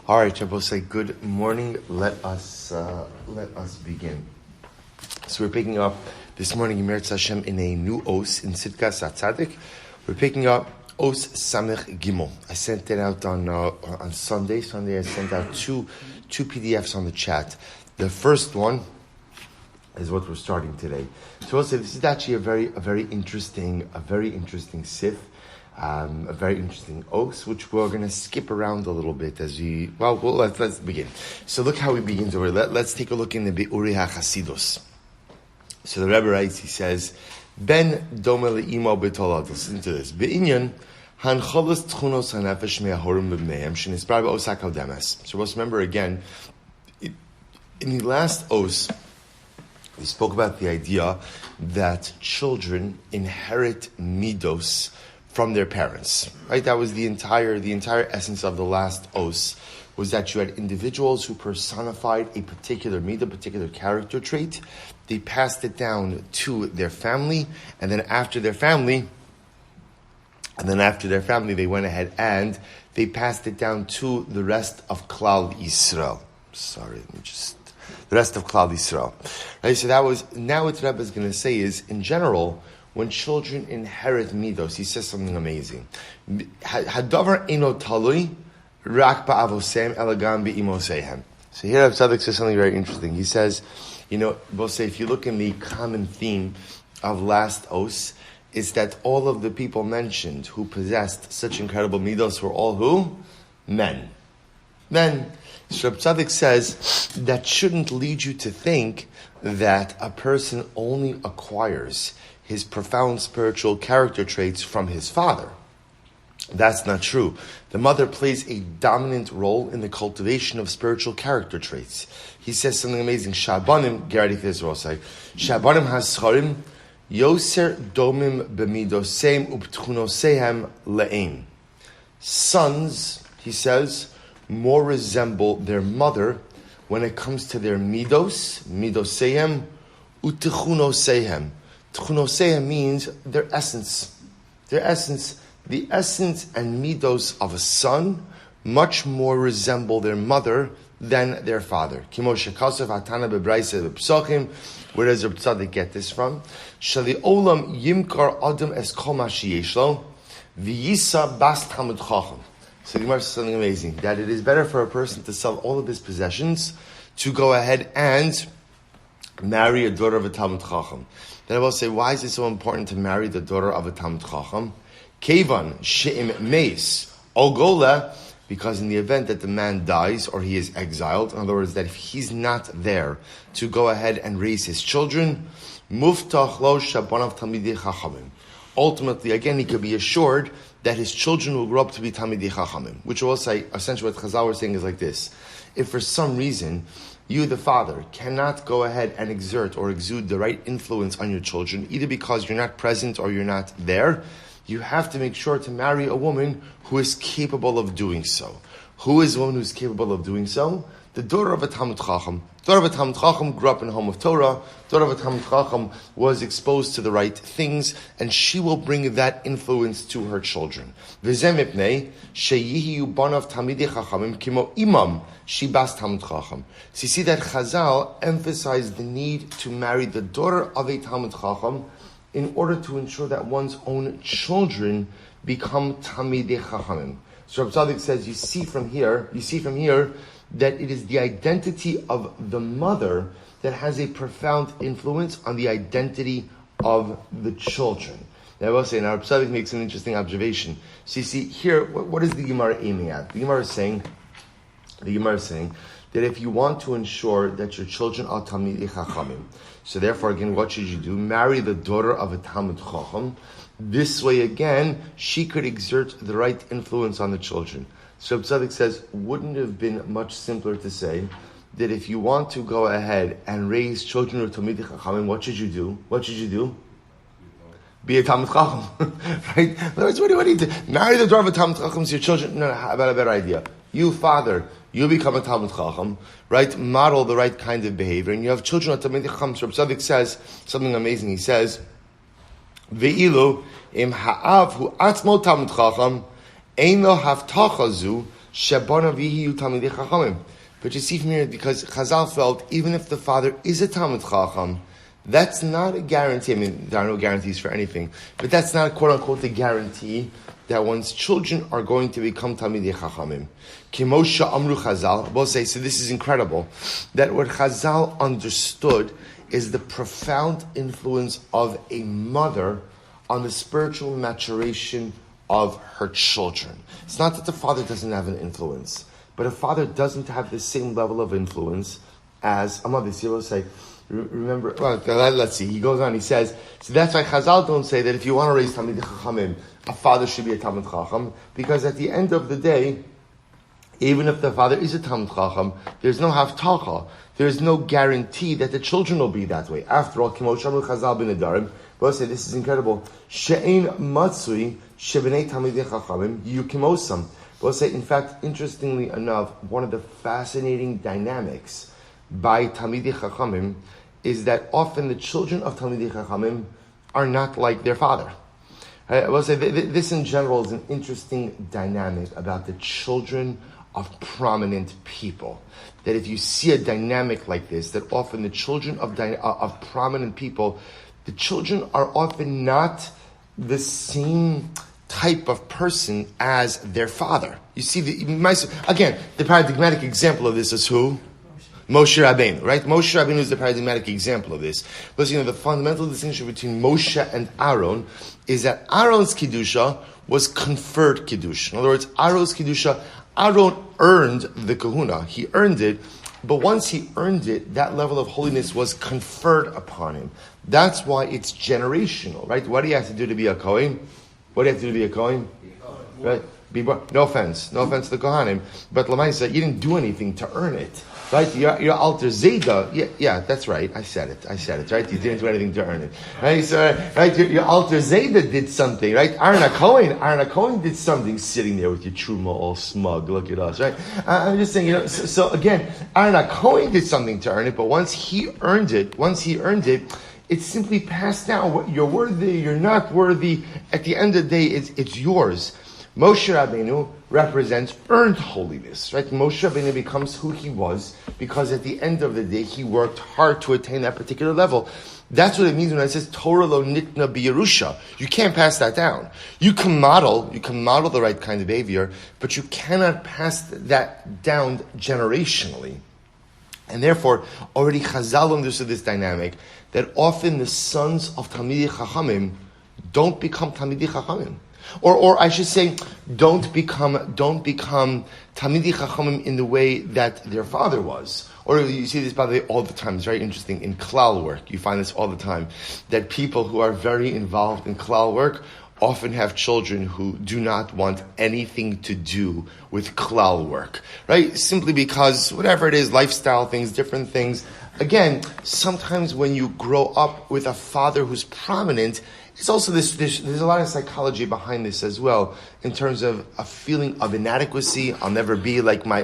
All right, Shabbos, say good morning. Let us begin. So we're picking up this morning in Meretz Hashem in a new os in Tzidkas Hatzaddik. We're picking up os Samech Gimel. I sent it out on Sunday. I sent out two PDFs on the chat. The first one is what we're starting today. So we'll say this is actually a very interesting Seif. A very interesting os, which we're going to skip around a little bit as let's begin. So look how he begins over. Let's take a look in the Be'uri HaChasidus. So the Rebbe writes, he says, Ben dome le'imo b'tolad. Listen to this. Be'inyan hancholas tchunos hanefesh me'ahorim b'mneim shenispar b'os HaKodemes. So let's remember again, in the last os, we spoke about the idea that children inherit midos from their parents, right? That was the entire essence of the last os, was that you had individuals who personified a particular midah, particular character trait. They passed it down to their family, and then after their family, they went ahead and they passed it down to the rest of Klal Yisrael. The rest of Klal Yisrael. Right? So that was, now what Rebbe is going to say is, in general, when children inherit midos, he says something amazing. Hadavar eno talui rak ba'avosem elagam be'imosehem. So here Rabbi Tzaddik says something very interesting. He says, we'll say if you look in the common theme of last os, is that all of the people mentioned who possessed such incredible midos were all who? Men. So Rabbi Tzaddik says that shouldn't lead you to think that a person only acquires his profound spiritual character traits from his father. That's not true. The mother plays a dominant role in the cultivation of spiritual character traits. He says something amazing. Shabanim, Gerardi Fizrosai. Shabanim hascharim, yoser domim b'midosem uptchunosehem le'ein. Sons, he says, more resemble their mother when it comes to their midosehem, utchunosehem. Tchunosehem means their essence. The essence and midos of a son much more resemble their mother than their father. Kimo shekasov hatana bebraisa bepsochim. Where does Rabbi Tzaddik get this from? Shali olam yimkar adam es kol ma sheyesh lo v'yisa bas talmid chacham. So the Gemara says something amazing, that it is better for a person to sell all of his possessions to go ahead and marry a daughter of a Talmid Chacham. Then I will say, why is it so important to marry the daughter of a Talmid Chacham? Kevan she'im meis ogola, because in the event that the man dies or he is exiled, in other words, that if he's not there to go ahead and raise his children, muftach lo shabanav talmidei chachamim. Ultimately, again, he could be assured that his children will grow up to be talmidei chachamim, which will say, essentially what Chazal was saying is like this. If for some reason you, the father, cannot go ahead and exert or exude the right influence on your children, either because you're not present or you're not there, you have to make sure to marry a woman who is capable of doing so. Who is a woman who is capable of doing so? The daughter of a Talmid Chacham. The daughter of a Talmid Chacham grew up in a home of Torah. The daughter of a Talmid Chacham was exposed to the right things, and she will bring that influence to her children. V'zeh mipnei sheyihiyu banav talmidei chachamim kimo imam shibas Talmid Chacham. So you see that Chazal emphasized the need to marry the daughter of a Talmid Chacham in order to ensure that one's own children become talmidei chachamim. So Rabbi Tzaddik says, you see from here that it is the identity of the mother that has a profound influence on the identity of the children. Now I will say, now Rabbi Tzaddik makes an interesting observation. So you see here, what is the Gemara aiming at? The Gemara is saying that if you want to ensure that your children are talmidei chachamim, so therefore again, what should you do? Marry the daughter of a Talmid Chacham. This way again, she could exert the right influence on the children. So Rabbi Tzaddik says, wouldn't it have been much simpler to say that if you want to go ahead and raise children of Talmidei Chachamim, what should you do? Be a Talmid Chacham, right? In other words, what do you do? Marry the daughter of a Talmid Chacham to your children? No, how about a better idea? You, father, you become a Talmid Chacham, right? Model the right kind of behavior, and you have children of Talmidei Chacham. So Rabbi Tzaddik says something amazing. He says, Ve'ilu im ha'av hu atzmo Talmid Chacham, ein lo havtacha zu Shebana v'hiyu Talmidei Chachamim. But you see from here, because Chazal felt, even if the father is a Talmid Chacham, that's not a guarantee. I mean, there are no guarantees for anything, but that's not, quote-unquote, a guarantee that one's children are going to become Talmidei Chachamim. Kimosha Amru Chazal, we'll say, so this is incredible, that what Chazal understood is the profound influence of a mother on the spiritual maturation of her children. It's not that the father doesn't have an influence, but a father doesn't have the same level of influence as a mother. So you'll say, remember, well, let's see, he goes on, he says, so that's why Chazal don't say that if you want to raise Talmidei Chachamim, a father should be a Talmid Chacham, because at the end of the day, even if the father is a Talmid Chacham, there's no haftacha, there's no guarantee that the children will be that way. After all, Kimo Shamu Chazal bin Adarim, we'll say, this is incredible, She'ein Matsui, Shebenei Talmidei Chachamim, Yukimosam. We'll say, in fact, interestingly enough, one of the fascinating dynamics by Talmidei Chachamim is that often the children of Talmidei Chachamim are not like their father. I will say, this in general is an interesting dynamic about the children of prominent people. That if you see a dynamic like this, that often the children of prominent people, the children are often not the same type of person as their father. You see, again, the paradigmatic example of this is who? Moshe Rabbeinu, right? Moshe Rabbeinu is the paradigmatic example of this. But the fundamental distinction between Moshe and Aaron is that Aaron's Kedusha was conferred Kedusha. In other words, Aaron's Kedusha, Aaron earned the kahuna. He earned it, but once he earned it, that level of holiness was conferred upon him. That's why it's generational, right? What do you have to do to be a Kohen? What do you have to do to be a Kohen? Right? No offense to the Kohanim, but Lamaisa, you didn't do anything to earn it. Right, your alter Zayda, yeah, that's right. I said it, right? You didn't do anything to earn it, right? So, right, your alter Zayda did something, right? Aaron HaKohen did something, sitting there with your truma all smug. Look at us, right? I'm just saying, so again, Aaron HaKohen did something to earn it, but once he earned it, it's simply passed down. You're worthy, you're not worthy. At the end of the day, it's yours. Moshe Rabbeinu represents earned holiness, right? Moshe Rabbeinu becomes who he was because at the end of the day, he worked hard to attain that particular level. That's what it means when it says Torah lo nitna b'Yerusha. You can't pass that down. You can model the right kind of behavior, but you cannot pass that down generationally. And therefore, already Chazal understood this dynamic that often the sons of Talmidei Chachamim don't become Talmidei Chachamim. Or I should say, don't become Talmidei Chachamim in the way that their father was. Or you see this, by the way, all the time. It's very interesting. In klal work, you find this all the time. That people who are very involved in klal work often have children who do not want anything to do with klal work. Right? Simply because, whatever it is, lifestyle things, different things. Again, sometimes when you grow up with a father who's prominent, it's also there's a lot of psychology behind this as well, in terms of a feeling of inadequacy. I'll never be like my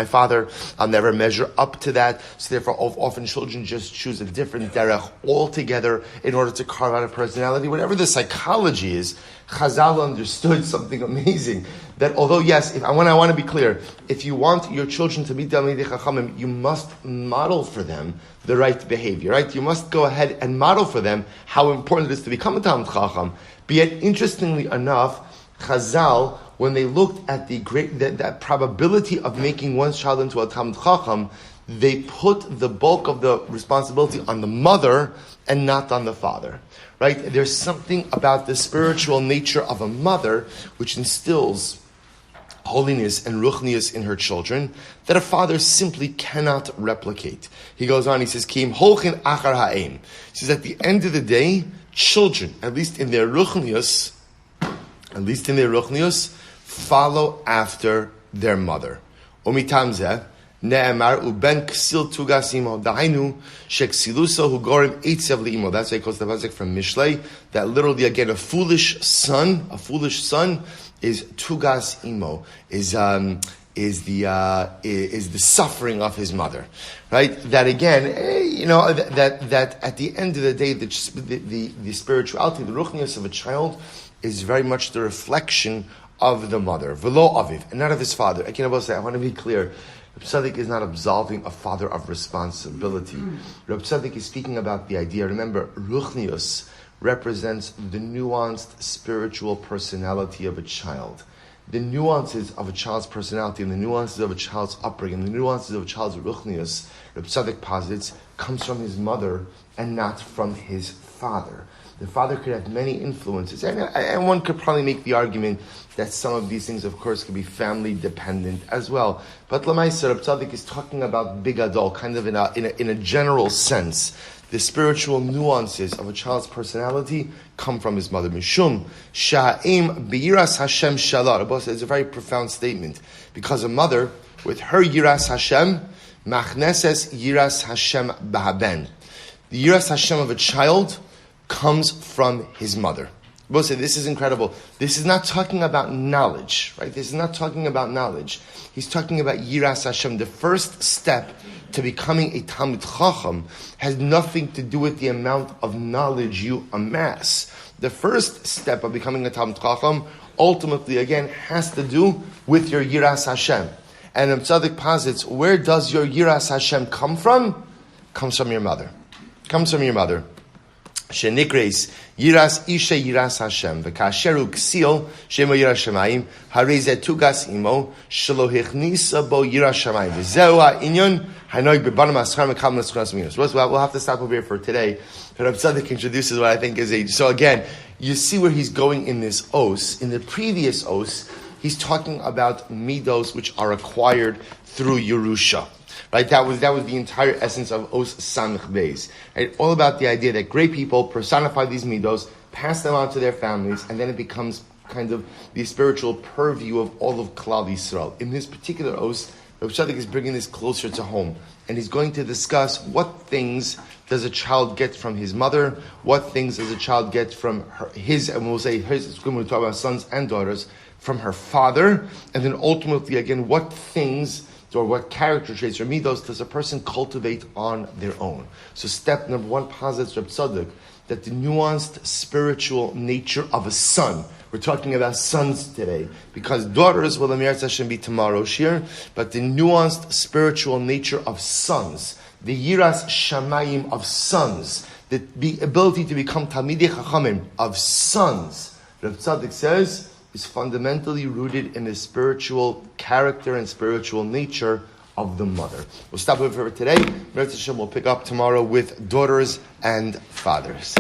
father. I'll never measure up to that. So therefore, often children just choose a different derech altogether in order to carve out a personality. Whatever the psychology is, Chazal understood something amazing. That although yes, I want to be clear, if you want your children to be Talmidei Chachamim, you must model for them the right behavior, right? You must go ahead and model for them how important it is to become a Talmid Chacham. But yet, interestingly enough, Chazal, when they looked at that probability of making one's child into a Talmid Chacham, they put the bulk of the responsibility on the mother and not on the father. Right? There's something about the spiritual nature of a mother which instills holiness and ruchnius in her children that a father simply cannot replicate. He goes on, he says, Kim holchin achar ha'em. He says, at the end of the day, children, at least in their ruchnius, follow after their mother. Umitamzeh, Ne'emar uben ksil tugas imo. Dahainu sheksilusa hu gorim eitzev li'imo. That's why it calls the pasuk from Mishlei. That literally, again, a foolish son is tugas imo, is the suffering of his mother, right? That again, that at the end of the day, the spirituality, the ruchnius of a child is very much the reflection of the mother, velo aviv, and not of his father. Again, I want to be clear. Rabbi Tzaddik is not absolving a father of responsibility. Rabbi Tzaddik is speaking about the idea. Remember, ruchnius represents the nuanced spiritual personality of a child. The nuances of a child's personality and the nuances of a child's upbringing, the nuances of a child's ruchnius, Rabbi Tzaddik posits, comes from his mother and not from his father. The father could have many influences, and one could probably make the argument that some of these things, of course, could be family dependent as well. But Lamaisa, Rabbi Tzaddik is talking about bigadol, kind of in a general sense. The spiritual nuances of a child's personality come from his mother. Mishum sha'im biyiras Hashem shalar. It's a very profound statement, because a mother, with her yiras Hashem, machneses yiras Hashem b'haben. The yiras Hashem of a child comes from his mother. This is incredible. This is not talking about knowledge, right? This is not talking about knowledge. He's talking about yiras Hashem. The first step to becoming a Talmid Chacham has nothing to do with the amount of knowledge you amass. The first step of becoming a Talmid Chacham ultimately, again, has to do with your yiras Hashem. And Tzaddik posits, where does your yiras Hashem come from? Comes from your mother. Comes from your mother. Shenikres yiras isha yiras Hashem v'kasheru ksil shemo yiras shamayim harei tugas imo shelo hichnisa bo yiras shamayim v'zeu ha'inyon hanoig bebanam aschar mekam l'schunas minos. We'll have to stop over here for today. Rabbi Tzaddik introduces what I think is a... So again, you see where he's going in this os. In the previous os, he's talking about midos which are acquired through Yerusha. Right, that was the entire essence of Os Samich Beis. Right, all about the idea that great people personify these midos, pass them on to their families, and then it becomes kind of the spiritual purview of all of Klal Yisrael. In this particular Os, Rabbi Tzaddik is bringing this closer to home, and he's going to discuss what things does a child get from his mother, what things does a child get from his, and we'll say his, when we talk about sons and daughters, from her father, and then ultimately again what things or what character traits or midos does a person cultivate on their own. So step number one posits Rabbi Tzaddik that the nuanced spiritual nature of a son, we're talking about sons today, because daughters will Amir Hashem be tomorrow shir, but the nuanced spiritual nature of sons, the yiras shamayim of sons, the ability to become talmidei chachamim of sons, Rabbi Tzaddik says, is fundamentally rooted in the spiritual character and spiritual nature of the mother. We'll stop over for today. We'll pick up tomorrow with daughters and fathers.